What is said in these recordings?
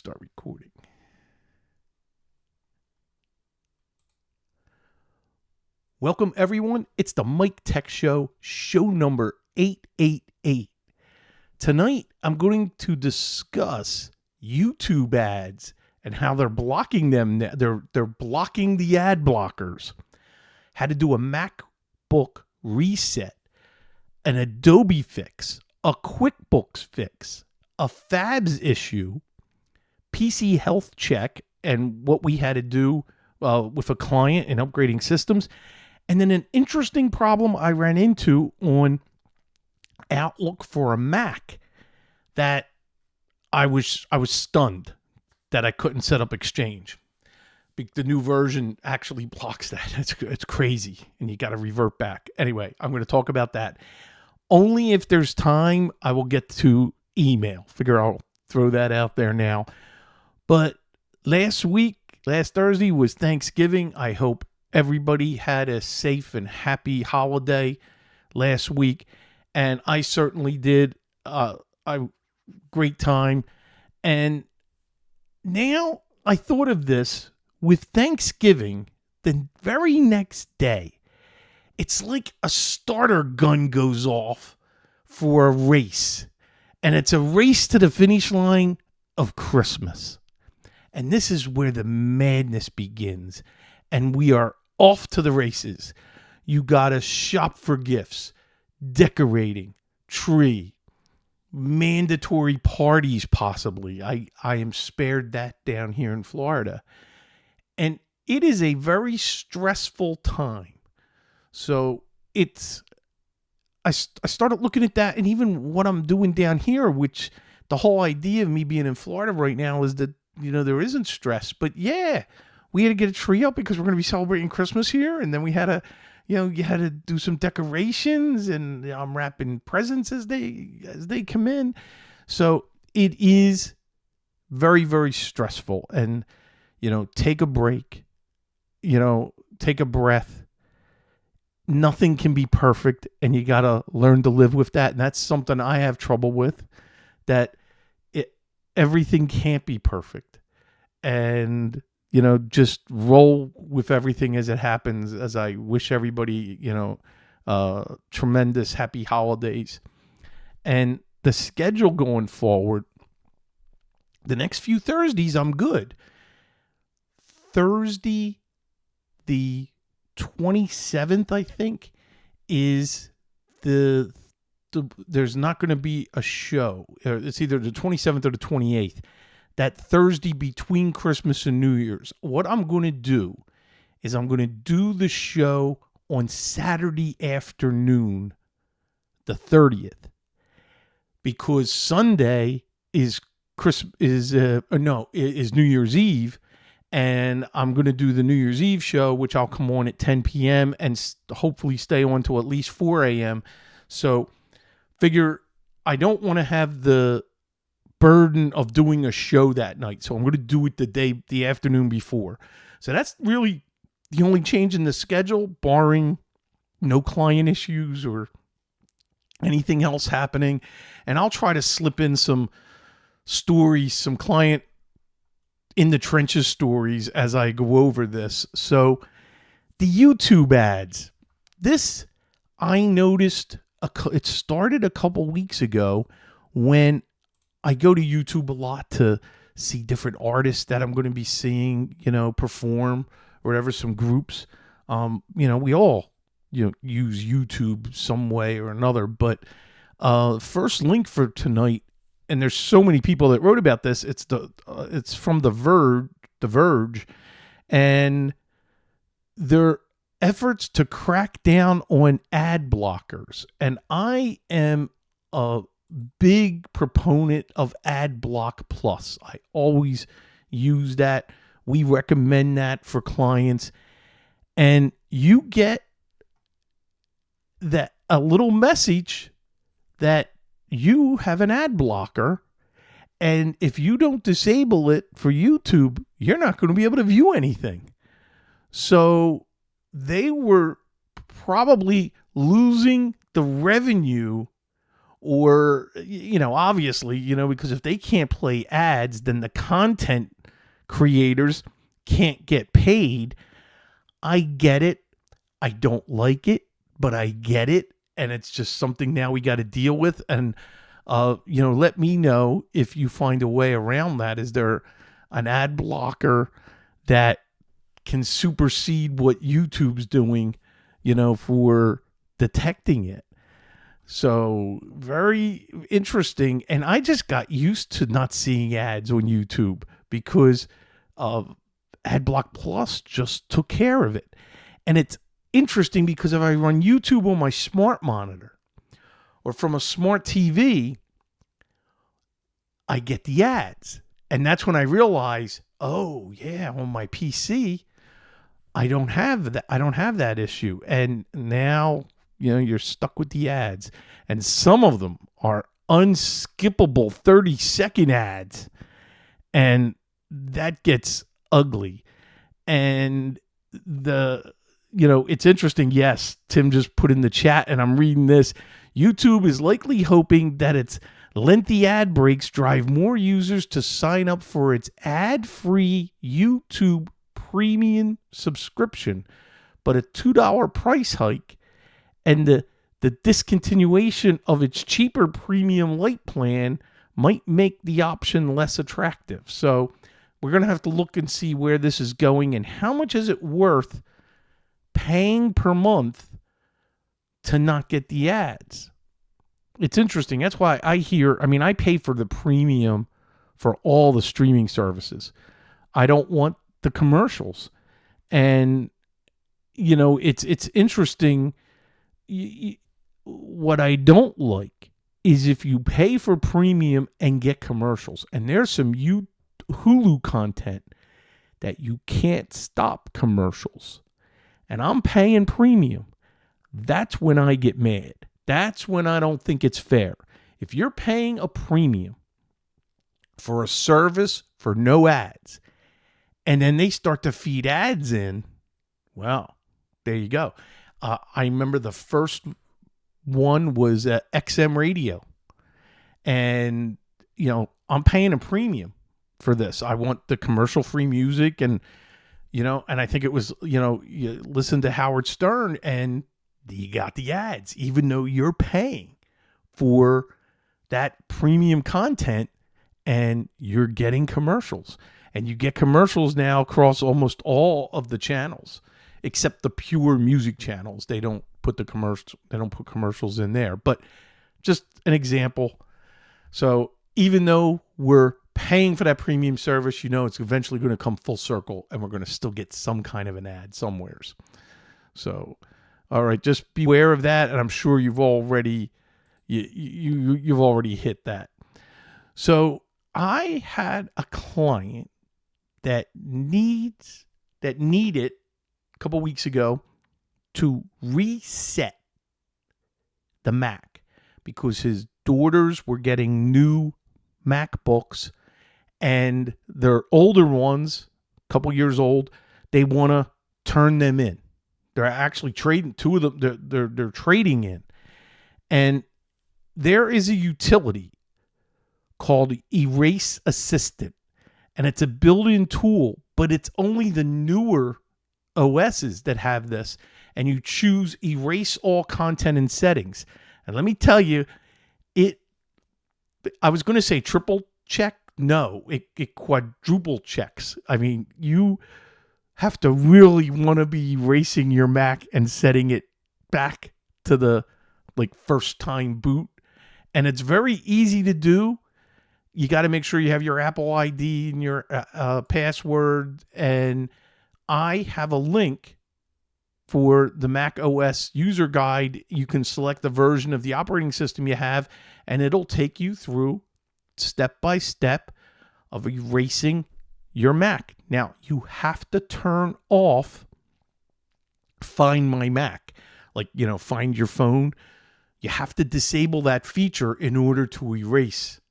start recording. Welcome, everyone. It's the Mike Tech Show, show number 888. Tonight, I'm going to discuss YouTube ads and how they're blocking them. They're blocking the ad blockers. How to do a MacBook reset, an Adobe fix, a QuickBooks fix, a Fabs issue, PC health check, and what we had to do with a client in upgrading systems. And then an interesting problem I ran into on Outlook for a Mac that I was stunned that I couldn't set up Exchange. The new version actually blocks that. It's crazy, and you got to revert back. Anyway, I'm going to talk about that. Only if there's time, I will get to email. Figure I'll throw that out there now. But last Thursday was Thanksgiving. I hope everybody had a safe and happy holiday last week, and I certainly did. Great time. And now I thought of this with Thanksgiving, the very next day, it's like a starter gun goes off for a race, and it's a race to the finish line of Christmas. And this is where the madness begins. And we are off to the races. You got to shop for gifts, decorating, tree, mandatory parties possibly. I am spared that down here in Florida. And it is a very stressful time. So I started looking at that, and even what I'm doing down here, which the whole idea of me being in Florida right now is that, there isn't stress. But yeah, we had to get a tree up because we're going to be celebrating Christmas here. And then we had to, you had to do some decorations, and I'm wrapping presents as they come in. So it is very, very stressful. And, take a break, take a breath. Nothing can be perfect, and you got to learn to live with that. And that's something I have trouble with, that everything can't be perfect. And, just roll with everything as it happens, as I wish everybody, tremendous happy holidays. And the schedule going forward, the next few Thursdays, I'm good. Thursday, the 27th, I think, is there's not going to be a show. It's either the 27th or the 28th. That Thursday between Christmas and New Year's. What I'm going to do is I'm going to do the show on Saturday afternoon, the 30th, because Sunday is New Year's Eve, and I'm going to do the New Year's Eve show, which I'll come on at 10 p.m. and hopefully stay on till at least 4 a.m. So figure I don't want to have the burden of doing a show that night. So I'm going to do it the afternoon before. So that's really the only change in the schedule, barring no client issues or anything else happening. And I'll try to slip in some stories, some client in the trenches stories as I go over this. So the YouTube ads, this I noticed, it started a couple weeks ago when I go to YouTube a lot to see different artists that I'm going to be seeing, perform or whatever, some groups. We all, use YouTube some way or another. But first link for tonight, and there's so many people that wrote about this. It's from The Verge, and their efforts to crack down on ad blockers. And I am a big proponent of AdBlock Plus. I always use that. We recommend that for clients. And you get a little message that you have an ad blocker, and if you don't disable it for YouTube, you're not going to be able to view anything. So they were probably losing the revenue or, obviously, because if they can't play ads, then the content creators can't get paid. I get it. I don't like it, but I get it. And it's just something now we got to deal with. And, let me know if you find a way around that. Is there an ad blocker that can supersede what YouTube's doing, for detecting it? So very interesting. And I just got used to not seeing ads on YouTube because AdBlock Plus just took care of it. And it's interesting because if I run YouTube on my smart monitor or from a smart TV, I get the ads. And that's when I realize, oh yeah, on my PC, I don't have that issue. And now, you're stuck with the ads. And some of them are unskippable 30-second ads. And that gets ugly. And it's interesting. Yes, Tim just put in the chat, and I'm reading this. YouTube is likely hoping that its lengthy ad breaks drive more users to sign up for its ad-free YouTube premium subscription, but a $2 price hike and the discontinuation of its cheaper premium light plan might make the option less attractive. So we're going to have to look and see where this is going and how much is it worth paying per month to not get the ads. It's interesting. That's why I pay for the premium for all the streaming services. I don't want the commercials. And, it's interesting. What I don't like is if you pay for premium and get commercials. And there's some Hulu content that you can't stop commercials. And I'm paying premium. That's when I get mad. That's when I don't think it's fair. If you're paying a premium for a service for no ads, and then they start to feed ads in, well, there you go. I remember the first one was XM Radio. And, I'm paying a premium for this. I want the commercial-free music and, and I think it was, you listen to Howard Stern and you got the ads, even though you're paying for that premium content and you're getting commercials. And you get commercials now across almost all of the channels, except the pure music channels. They don't put commercials in there. But just an example. So even though we're paying for that premium service, it's eventually going to come full circle and we're going to still get some kind of an ad somewheres. So, all right, just beware of that. And I'm sure you've already hit that. So I had a client that needed a couple weeks ago to reset the Mac because his daughters were getting new MacBooks and their older ones, a couple years old, they want to turn them in. They're actually trading, two of them, they're trading in. And there is a utility called Erase Assistant. And it's a built-in tool, but it's only the newer OSs that have this. And you choose Erase All Content and Settings. And let me tell you, I was going to say triple check. No, it quadruple checks. I mean, you have to really want to be erasing your Mac and setting it back to the first time boot. And it's very easy to do. You got to make sure you have your Apple ID and your password. And I have a link for the Mac OS user guide. You can select the version of the operating system you have, and it'll take you through step by step of erasing your Mac. Now, you have to turn off Find My Mac. Find your phone. You have to disable that feature in order to erase.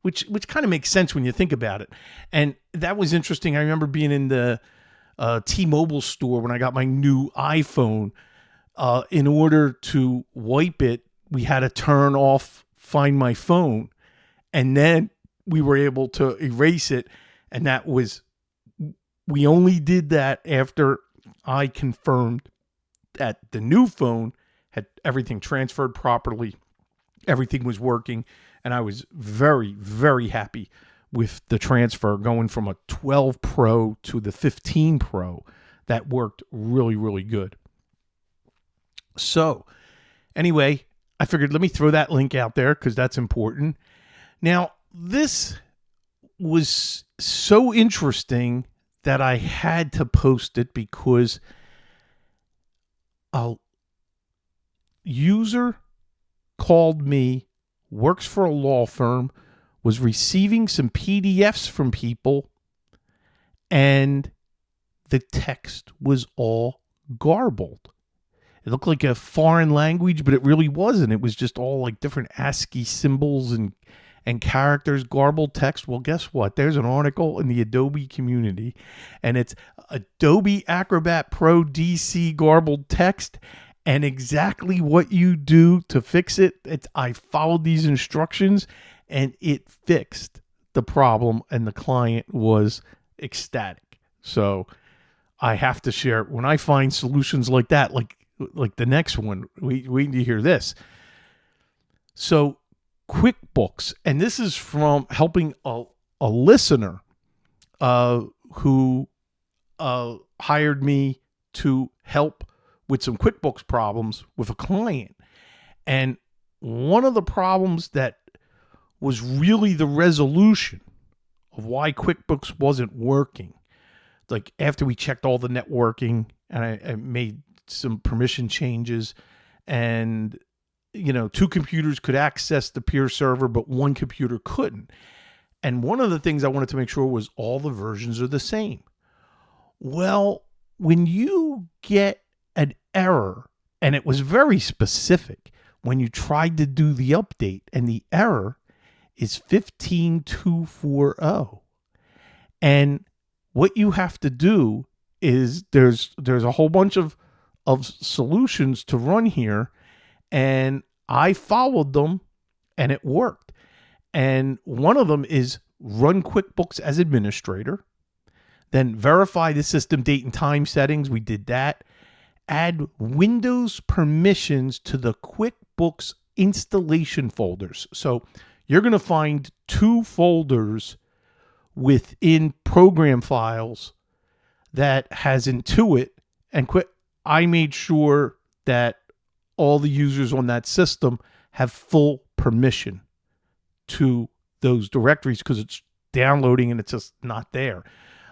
Which kind of makes sense when you think about it. And that was interesting. I remember being in the T-Mobile store when I got my new iPhone. In order to wipe it, we had to turn off find my phone. And then we were able to erase it. And we only did that after I confirmed that the new phone had everything transferred properly. Everything was working. And I was very, very happy with the transfer going from a 12 Pro to the 15 Pro. That worked really, really good. So anyway, I figured let me throw that link out there because that's important. Now, this was so interesting that I had to post it because a user called me, works for a law firm, was receiving some PDFs from people, and the text was all garbled. It looked like a foreign language, but it really wasn't. It was just all like different ASCII symbols and characters, garbled text. Well, guess what? There's an article in the Adobe community, and it's Adobe Acrobat Pro DC garbled text, and exactly what you do to fix it. I followed these instructions, and it fixed the problem, and the client was ecstatic. So I have to share when I find solutions like that, like the next one. Wait to hear this. So QuickBooks, and this is from helping a listener who hired me to help with some QuickBooks problems with a client. And one of the problems that was really the resolution of why QuickBooks wasn't working, like after we checked all the networking and I made some permission changes, and two computers could access the peer server, but one computer couldn't. And one of the things I wanted to make sure was all the versions are the same. Well, when you get an error, and it was very specific when you tried to do the update, and the error is 15240. And what you have to do is there's a whole bunch of solutions to run here, and I followed them and it worked. And one of them is run QuickBooks as administrator, then verify the system date and time settings. We did that. Add Windows permissions to the QuickBooks installation folders. So you're going to find 2 folders within program files that has Intuit and I made sure that all the users on that system have full permission to those directories because it's downloading and it's just not there.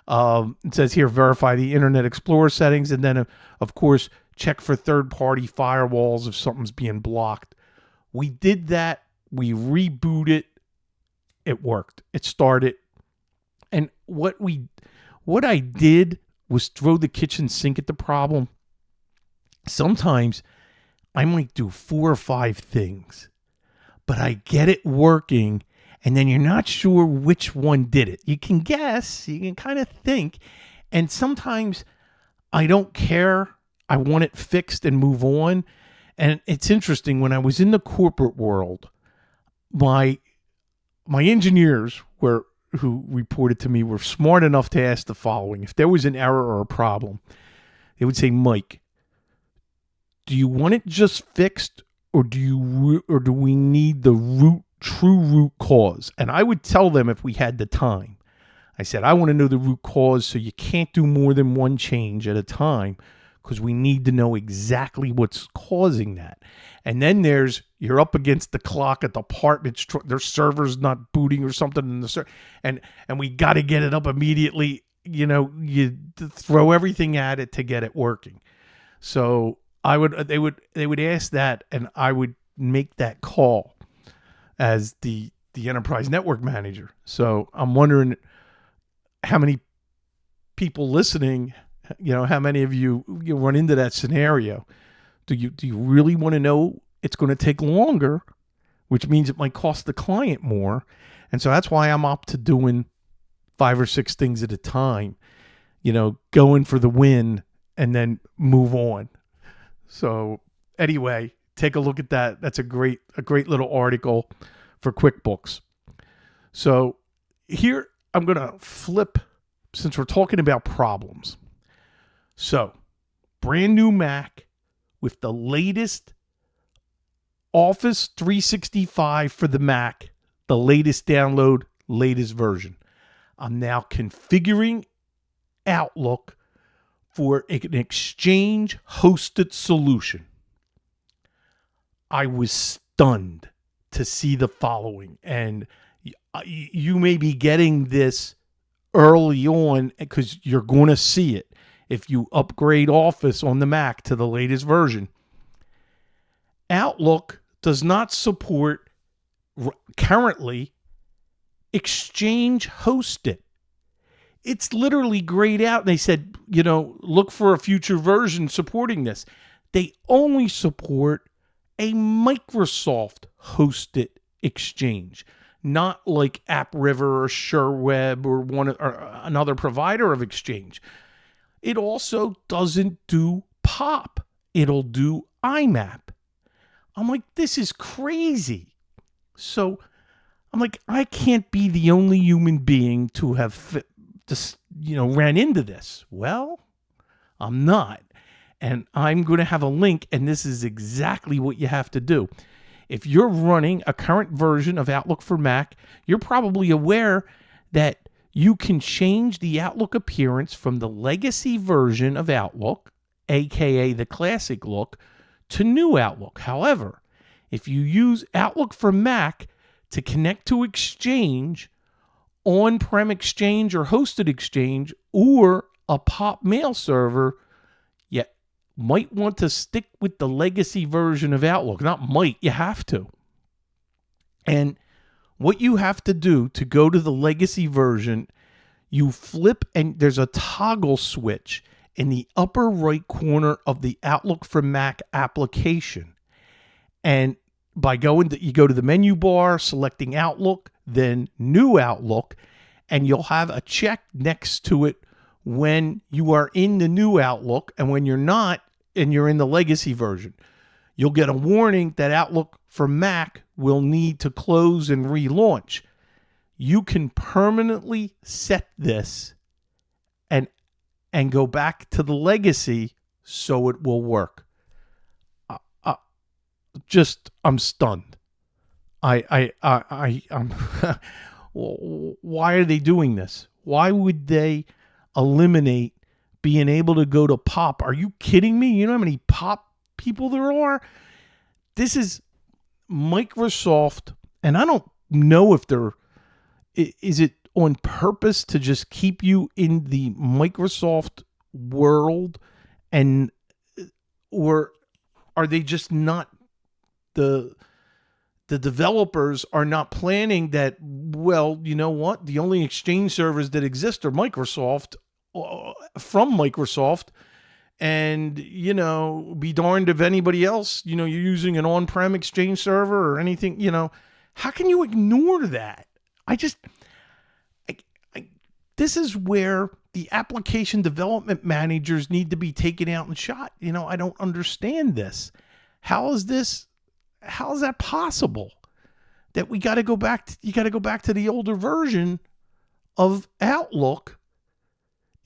It says here, verify the Internet Explorer settings, and then, of course, check for third-party firewalls if something's being blocked. We did that. We rebooted. It worked. It started. And what I did was throw the kitchen sink at the problem. Sometimes I might do 4 or 5 things, but I get it working, and then you're not sure which one did it. You can guess, you can kind of think, and sometimes I don't care. I want it fixed and move on. And it's interesting, when I was in the corporate world, my engineers who reported to me were smart enough to ask the following. If there was an error or a problem, they would say, Mike, do you want it just fixed, or do we need the true root cause? And I would tell them if we had the time. I said, I want to know the root cause, so you can't do more than one change at a time, because we need to know exactly what's causing that. And then you're up against the clock at the apartment, their server's not booting or something in the and we got to get it up immediately. You throw everything at it to get it working. So they would ask that, and I would make that call as the enterprise network manager. So I'm wondering how many people listening, how many of you run into that scenario. Do you really want to know it's going to take longer, which means it might cost the client more? And so that's why I'm up to doing 5 or 6 things at a time, going for the win and then move on. So anyway, take a look at that. That's a great little article for QuickBooks. So here I'm going to flip, since we're talking about problems. So brand new Mac with the latest Office 365 for the Mac, the latest download, latest version. I'm now configuring Outlook for an Exchange hosted solution. I was stunned to see the following, and you may be getting this early on because you're going to see it if you upgrade Office on the Mac to the latest version. Outlook does not support currently Exchange hosted. It's literally grayed out. And they said, look for a future version supporting this. They only support a Microsoft hosted Exchange, not like AppRiver or SureWeb or another provider of Exchange. It also doesn't do POP. It'll do IMAP. I'm like, this is crazy. So I'm like, I can't be the only human being to have ran into this. Well, I'm not. And I'm going to have a link, and this is exactly what you have to do. If you're running a current version of Outlook for Mac, you're probably aware that you can change the Outlook appearance from the legacy version of Outlook, aka the classic look, to new Outlook. However, if you use Outlook for Mac to connect to Exchange, on-prem Exchange or hosted Exchange, or a POP mail server, you might want to stick with the legacy version of Outlook. Not might, you have to. And what you have to do to go to the legacy version, you flip, and there's a toggle switch in the upper right corner of the Outlook for Mac application. And you go to the menu bar, selecting Outlook, then New Outlook, and you'll have a check next to it when you are in the new Outlook, and when you're not and you're in the legacy version. You'll get a warning that Outlook for Mac will need to close and relaunch. You can permanently set this and go back to the legacy so it will work. I'm stunned. I'm why are they doing this? Why would they eliminate being able to go to POP? Are you kidding me? You know how many POP people there are? This is Microsoft, and I don't know if is it on purpose to just keep you in the Microsoft world, or are they just not, the developers are not planning that, well, you know what? The only Exchange servers that exist are Microsoft, from Microsoft, and, be darned if anybody else, you're using an on-prem Exchange server or anything, how can you ignore that? This is where the application development managers need to be taken out and shot. I don't understand this. How is that possible? That you got to go back to the older version of Outlook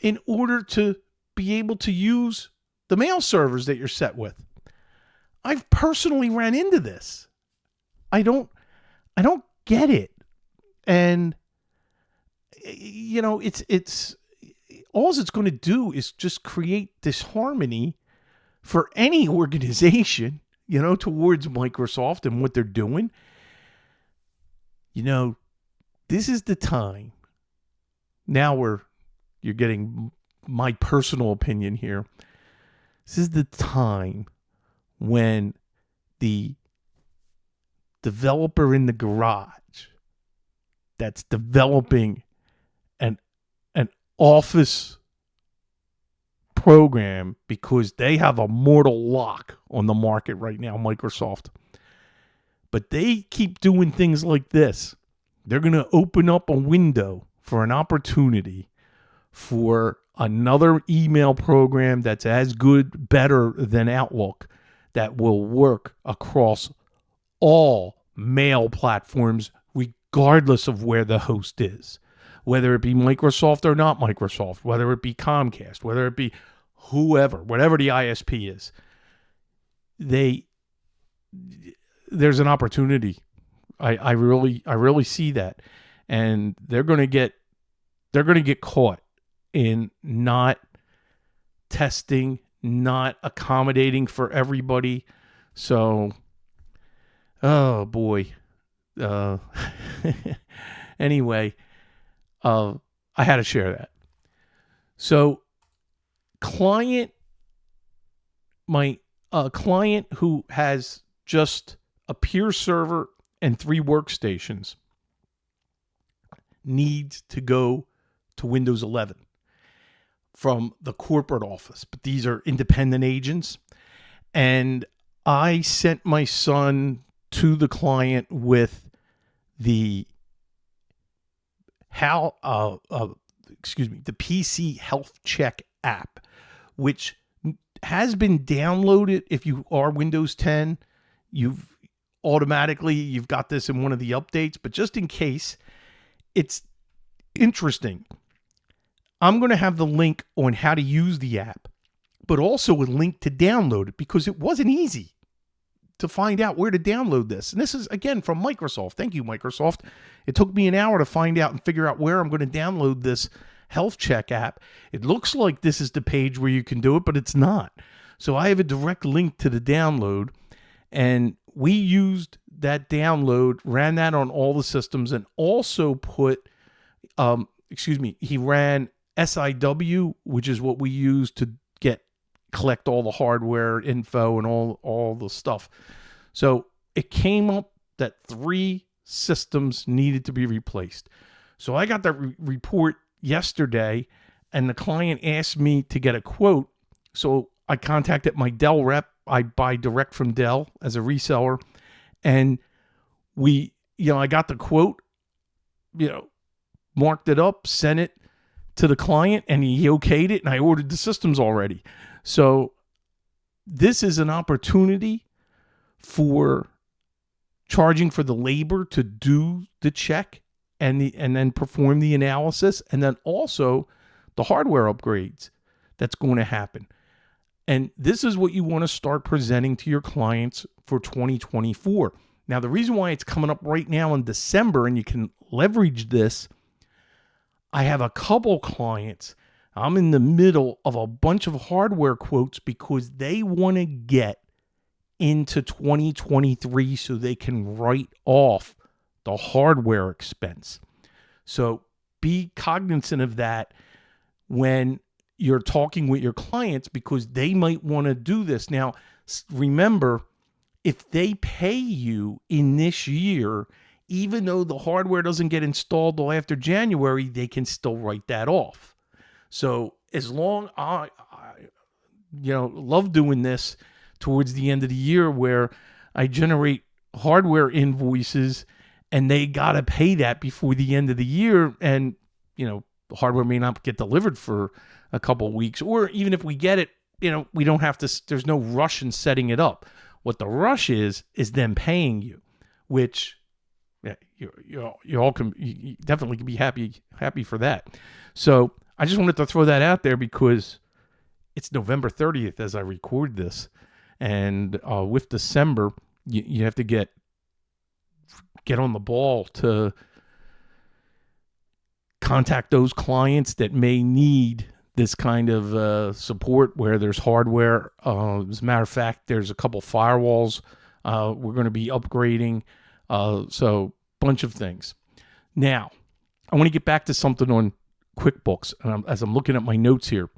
in order to be able to use the mail servers that you're set with. I've personally ran into this. I don't get it. And it's all it's going to do is just create disharmony for any organization, towards Microsoft and what they're doing. This is the time. Now you're getting my personal opinion here. This is the time when the developer in the garage that's developing an Office program, because they have a mortal lock on the market right now, Microsoft. But they keep doing things like this. They're going to open up a window for an opportunity for another email program that's as good, better than Outlook, that will work across all mail platforms, regardless of where the host is, whether it be Microsoft or not Microsoft, whether it be Comcast, whether it be whoever, whatever the ISP is. There's an opportunity. I really see that, and they're going to get caught in not testing, not accommodating for everybody. So, oh boy. Anyway, I had to share that. So, my client who has just a peer server and 3 workstations needs to go to Windows 11 from the corporate office, but these are independent agents. And I sent my son to the client with the the PC Health Check app, which has been downloaded. If you are Windows 10, you've got this in one of the updates, but just in case, it's interesting. I'm going to have the link on how to use the app, but also a link to download it, because it wasn't easy to find out where to download this. And this is, again, from Microsoft. Thank you, Microsoft. It took me an hour to find out and figure out where I'm going to download this health check app. It looks like this is the page where you can do it, but it's not. So I have a direct link to the download, and we used that download, ran that on all the systems, and also put, he ran SIW, which is what we use to collect all the hardware info and all the stuff. So it came up that 3 systems needed to be replaced. So I got that report yesterday, and the client asked me to get a quote. So I contacted my Dell rep. I buy direct from Dell as a reseller, and I got the quote, marked it up, sent it to the client, and he okayed it, and I ordered the systems already. So this is an opportunity for charging for the labor to do the check and then perform the analysis, and then also the hardware upgrades that's going to happen. And this is what you want to start presenting to your clients for 2024. Now, the reason why it's coming up right now in December, and you can leverage this, I have a couple clients. I'm in the middle of a bunch of hardware quotes because they want to get into 2023 so they can write off the hardware expense. So be cognizant of that when you're talking with your clients, because they might want to do this. Now, remember, if they pay you in this year, even though the hardware doesn't get installed till after January, they can still write that off. So as long I love doing this towards the end of the year, where I generate hardware invoices and they got to pay that before the end of the year. And, the hardware may not get delivered for a couple of weeks, or even if we get it, we don't have to, there's no rush in setting it up. What the rush is them paying you, which you all can, you definitely can be happy for that. So I just wanted to throw that out there because it's November 30th as I record this. And with December, you have to get on the ball to contact those clients that may need this kind of support where there's hardware. As a matter of fact, there's a couple firewalls we're going to be upgrading. So bunch of things. Now, I want to get back to something on QuickBooks. As I'm looking at my notes here,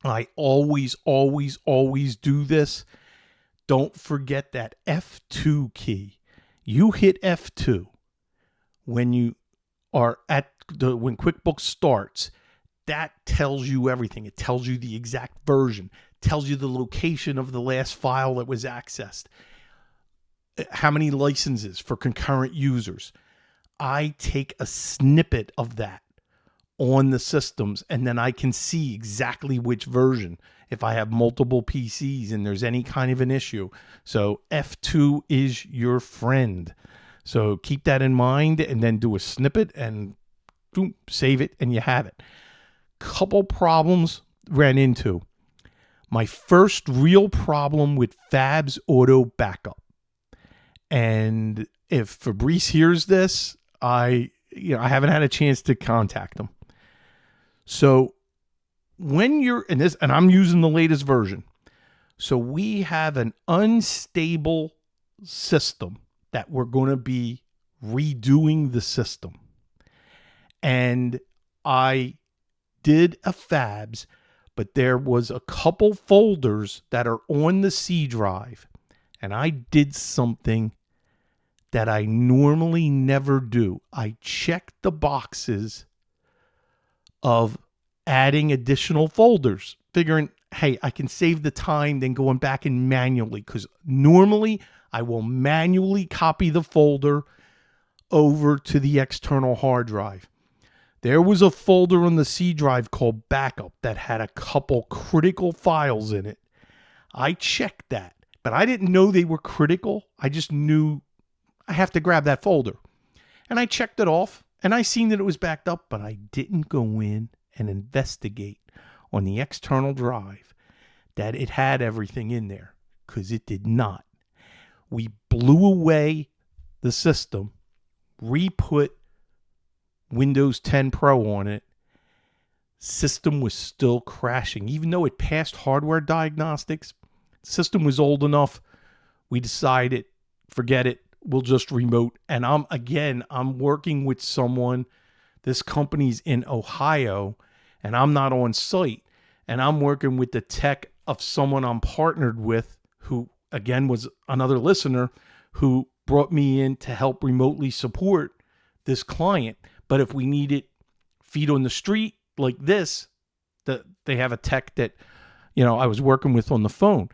I always do this. Don't forget that F2 key. You hit F2 when you are when QuickBooks starts. That tells you everything. It tells you the exact version, tells you the location of the last file that was accessed, how many licenses for concurrent users. I take a snippet of that on the systems, and then I can see exactly which version if I have multiple PCs and there's any kind of an issue. So F2 is your friend. So keep that in mind, and then do a snippet and boom, save it, and you have it. Couple problems ran into. My first real problem with Fabs Auto Backup. And if Fabrice hears this, I haven't had a chance to contact him. So when you're in this, and I'm using the latest version, so we have an unstable system that we're going to be redoing the system. And I did a Fabs, but there was a couple folders that are on the C drive, and I did something that I normally never do. I checked the boxes of adding additional folders, figuring, hey, I can save the time than going back and manually, because normally I will manually copy the folder over to the external hard drive. There was a folder on the C drive called Backup that had a couple critical files in it. I checked that, but I didn't know they were critical. I just knew I have to grab that folder. And I checked it off, and I seen that it was backed up, but I didn't go in and investigate on the external drive that it had everything in there, because it did not. We blew away the system, re-put Windows 10 Pro on it. System was still crashing. Even though it passed hardware diagnostics, system was old enough. We decided, forget it, we'll just remote. And I'm working with someone. This company's in Ohio, and I'm not on site. And I'm working with the tech of someone I'm partnered with, who, again, was another listener, who brought me in to help remotely support this client. But if we needed feet on the street like this, they have a tech that, I was working with on the phone.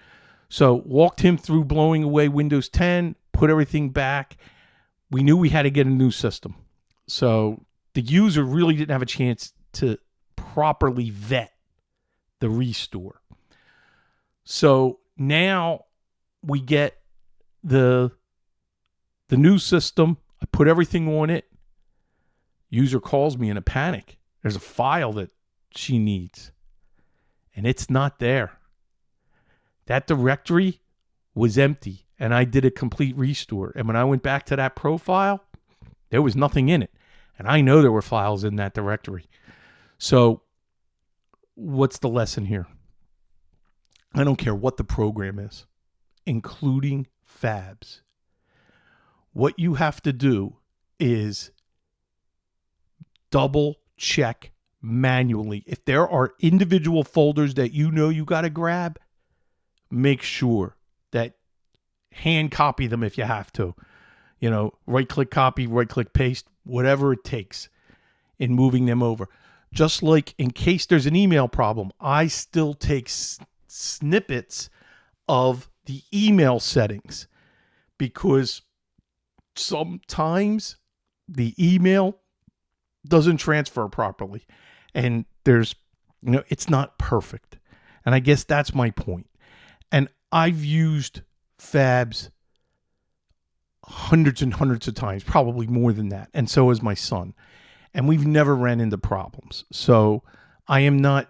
So walked him through blowing away Windows 10, put everything back. We knew we had to get a new system. So the user really didn't have a chance to properly vet the restore. So now we get the new system. I put everything on it. User calls me in a panic. There's a file that she needs, and it's not there. That directory was empty, and I did a complete restore. And when I went back to that profile, there was nothing in it. And I know there were files in that directory. So what's the lesson here? I don't care what the program is, including Fabs. What you have to do is double check manually. If there are individual folders that you got to grab, make sure that hand copy them if you have to. Right click copy, right click paste, whatever it takes in moving them over. Just like in case there's an email problem, I still take snippets of the email settings, because sometimes the email doesn't transfer properly, and there's, it's not perfect. And I guess that's my point. And I've used Fabs hundreds and hundreds of times, probably more than that. And so has my son. And we've never ran into problems. So I am not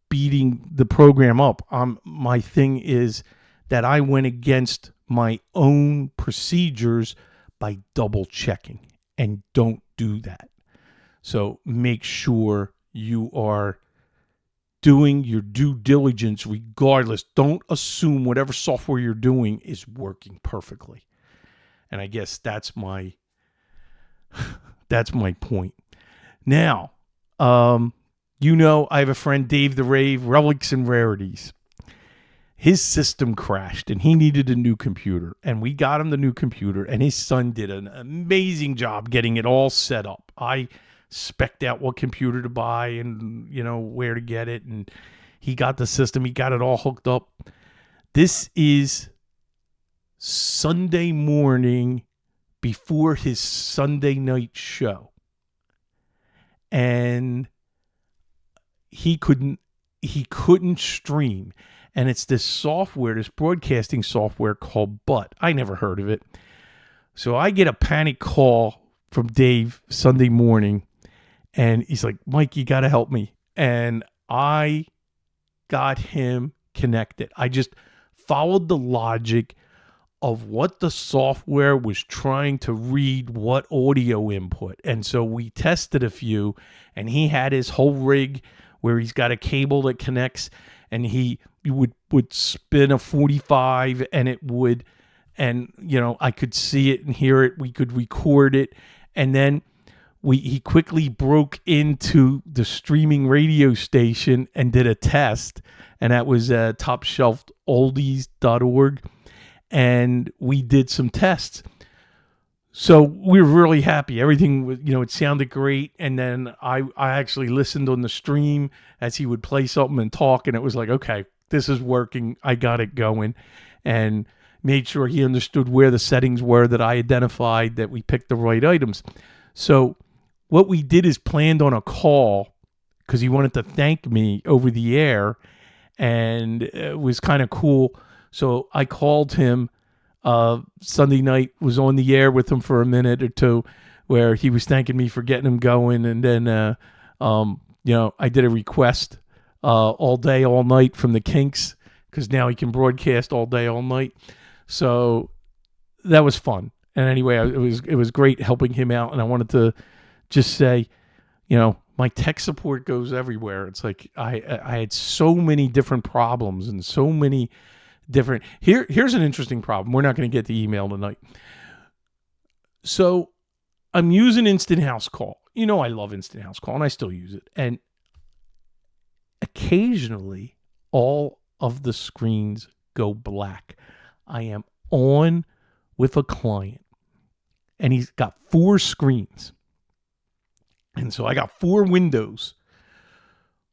beating the program up. My thing is that I went against my own procedures by double checking, and don't do that. So make sure you are doing your due diligence regardless. Don't assume whatever software you're doing is working perfectly. And I guess that's my point. Now, I have a friend, Dave the Rave, Relics and Rarities. His system crashed and he needed a new computer. And we got him the new computer, and his son did an amazing job getting it all set up. I spec'd out what computer to buy and, where to get it. And he got the system. He got it all hooked up. This is Sunday morning before his Sunday night show. And he couldn't stream. And it's this software, this broadcasting software called Butt. I never heard of it. So I get a panic call from Dave Sunday morning, and he's like, Mike, you got to help me. And I got him connected. I just followed the logic of what the software was trying to read, what audio input. And so we tested a few, and he had his whole rig where he's got a cable that connects, and he would spin a 45, and it would, and I could see it and hear it. We could record it, and then he quickly broke into the streaming radio station and did a test, and that was topshelfoldies.org, and we did some tests. So we were really happy. Everything was, it sounded great. And then I actually listened on the stream as he would play something and talk, and it was like, okay, this is working. I got it going, and made sure he understood where the settings were that I identified, that we picked the right items. So what we did is planned on a call because he wanted to thank me over the air, and it was kind of cool. So I called him Sunday night, was on the air with him for a minute or two where he was thanking me for getting him going. And then, I did a request all day, all night from the Kinks, because now he can broadcast all day, all night. So that was fun. And anyway, it was great helping him out. And I wanted to just say, my tech support goes everywhere. It's like I had so many different problems and so many different. Here's an interesting problem. We're not going to get the email tonight. So I'm using Instant House Call. I love Instant House Call, and I still use it. And occasionally, all of the screens go black. I am on with a client, and he's got 4 screens. And so I got 4 windows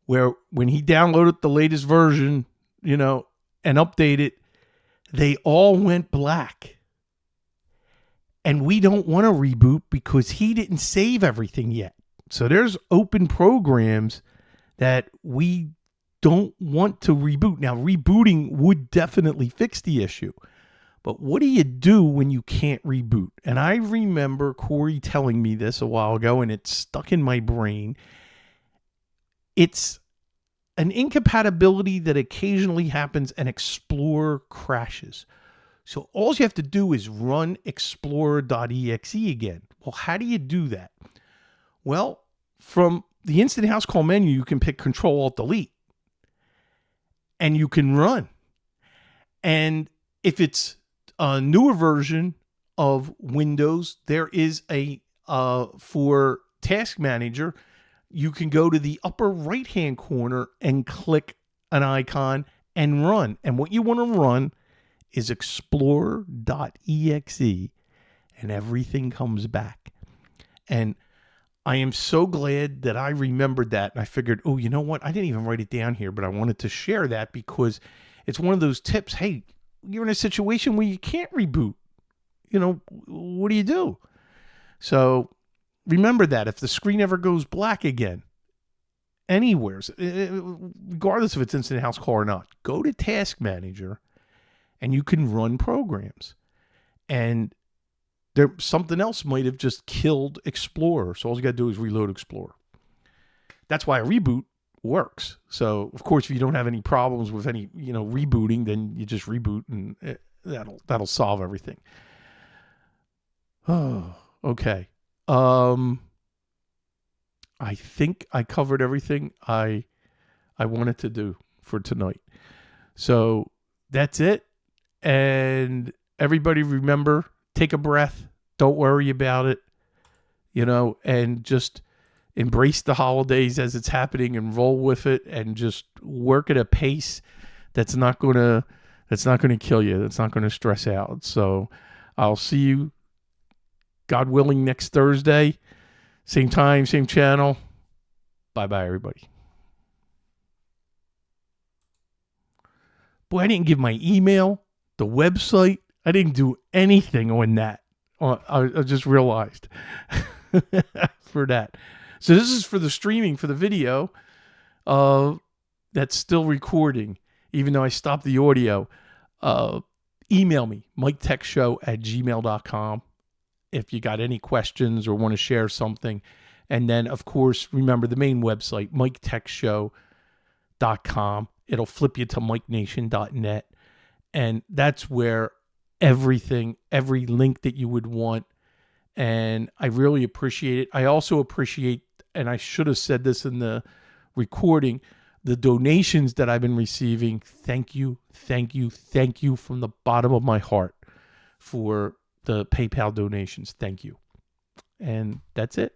where when he downloaded the latest version, and updated, they all went black. And we don't want to reboot because he didn't save everything yet. So there's open programs that we don't want to reboot. Now, rebooting would definitely fix the issue. But what do you do when you can't reboot? And I remember Corey telling me this a while ago, and it's stuck in my brain. It's an incompatibility that occasionally happens, and Explorer crashes. So all you have to do is run explorer.exe again. Well, how do you do that? Well, from the Instant House Call menu, you can pick Control-Alt-Delete, and you can run. And if it's a newer version of Windows, there is a, for Task Manager, you can go to the upper right-hand corner and click an icon and run. And what you want to run is explorer.exe, and everything comes back. And I am so glad that I remembered that. And I figured, oh, you know what? I didn't even write it down here, but I wanted to share that because it's one of those tips. Hey, you're in a situation where you can't reboot. What do you do? So remember that if the screen ever goes black again, anywhere, regardless if it's Instant House Call or not, go to Task Manager and you can run programs. And something else might have just killed Explorer. So all you got to do is reload Explorer. That's why a reboot works. So of course, if you don't have any problems with any, rebooting, then you just reboot, and that'll solve everything. Oh, okay. I think I covered everything I wanted to do for tonight. So that's it. And everybody remember, take a breath. Don't worry about it, and just embrace the holidays as it's happening and roll with it, and just work at a pace that's not going to kill you. That's not going to stress out. So I'll see you, God willing, next Thursday. Same time, same channel. Bye-bye, everybody. Boy, I didn't give my email, the website. I didn't do anything on that. I just realized for that. So this is for the streaming, for the video. that's still recording, even though I stopped the audio, email me, miketechshow@gmail.com, if you got any questions or want to share something. And then, of course, remember the main website, miketechshow.com. It'll flip you to mikenation.net. And that's where everything, every link that you would want. And I really appreciate it. I also appreciate, and I should have said this in the recording, the donations that I've been receiving. Thank you, thank you, thank you from the bottom of my heart for the PayPal donations. Thank you. And that's it.